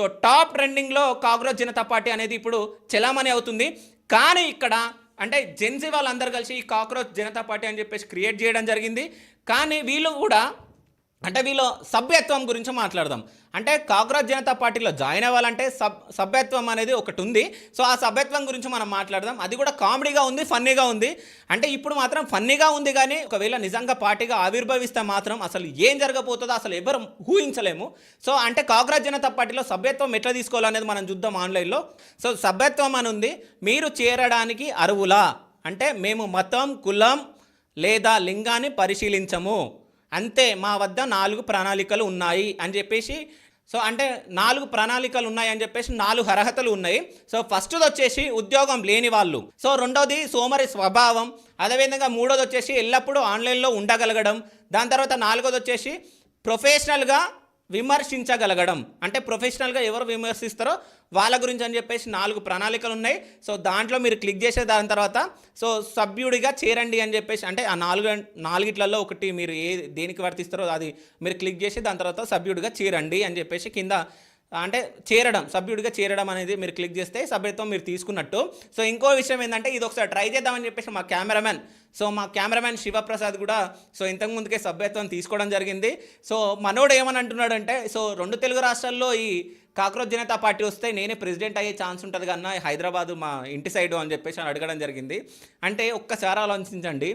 So top ట్రెండింగ్లో cockroach Janata party అనేది ఇప్పుడు చలామణి అవుతుంది. కానీ ఇక్కడ అంటే జెన్సీ వాళ్ళందరూ కలిసి ఈ కాక్రోచ్ జనతా పార్టీ అని చెప్పేసి క్రియేట్ చేయడం జరిగింది. కానీ వీళ్ళు కూడా అంటే వీళ్ళు సభ్యత్వం గురించి మాట్లాడదాం. అంటే కాక్రోచ్ జనతా పార్టీలో జాయిన్ అవ్వాలంటే సభ్యత్వం అనేది ఒకటి ఉంది. సో ఆ సభ్యత్వం గురించి మనం మాట్లాడదాం. అది కూడా కామెడీగా ఉంది, ఫన్నీగా ఉంది. అంటే ఇప్పుడు మాత్రం ఫన్నీగా ఉంది, కానీ ఒకవేళ నిజంగా పార్టీగా ఆవిర్భవిస్తే మాత్రం అసలు ఏం జరగబోతుందో అసలు ఎవరు ఊహించలేము. సో అంటే కాక్రోచ్ జనతా పార్టీలో సభ్యత్వం ఎట్లా తీసుకోవాలనేది మనం చూద్దాం ఆన్లైన్లో. సో సభ్యత్వం అని ఉంది. మీరు చేరడానికి అర్హులా అంటే మేము మతం, కులం లేదా లింగాన్ని పరిశీలించము, అంతే, మా వద్ద 4 ప్రణాళికలు ఉన్నాయి అని చెప్పేసి. సో అంటే 4 ప్రణాళికలు ఉన్నాయి అని చెప్పేసి 4 అర్హతలు ఉన్నాయి. సో ఫస్ట్ది వచ్చేసి ఉద్యోగం లేని వాళ్ళు. సో రెండోది సోమరి స్వభావం. అదేవిధంగా మూడోది వచ్చేసి ఎల్లప్పుడూ ఆన్లైన్లో ఉండగలగడం. దాని తర్వాత 4వది వచ్చేసి ప్రొఫెషనల్గా విమర్శించగలగడం. అంటే ప్రొఫెషనల్గా ఎవరు విమర్శిస్తారో వాళ్ళ గురించి అని చెప్పేసి 4 ప్రణాళికలు ఉన్నాయి. సో దాంట్లో మీరు క్లిక్ చేసే దాని తర్వాత సో సభ్యుడిగా చేరండి అని చెప్పేసి, అంటే ఆ 4 ఒకటి మీరు దేనికి వర్తిస్తారో అది మీరు క్లిక్ చేసి దాని తర్వాత సభ్యుడిగా చేరండి అని చెప్పేసి కింద అంటే చేరడం, సభ్యుడిగా చేరడం అనేది మీరు క్లిక్ చేస్తే సభ్యత్వం మీరు తీసుకున్నట్టు. సో ఇంకో విషయం ఏంటంటే ఇది ఒకసారి ట్రై చేద్దామని చెప్పేసి మా కెమెరామెన్ శివప్రసాద్ కూడా సో ఇంతకుముందుకే సభ్యత్వం తీసుకోవడం జరిగింది. సో మనోడు ఏమని అంటున్నాడంటే, సో 2 తెలుగు రాష్ట్రాల్లో ఈ కాక్రోచ్ జనతా పార్టీ వస్తే నేనే ప్రెసిడెంట్ అయ్యే ఛాన్స్ ఉంటుంది కన్నా హైదరాబాదు మా ఇంటి సైడు అని చెప్పేసి అడగడం జరిగింది. అంటే ఒక్కసారి ఆలోచించండి,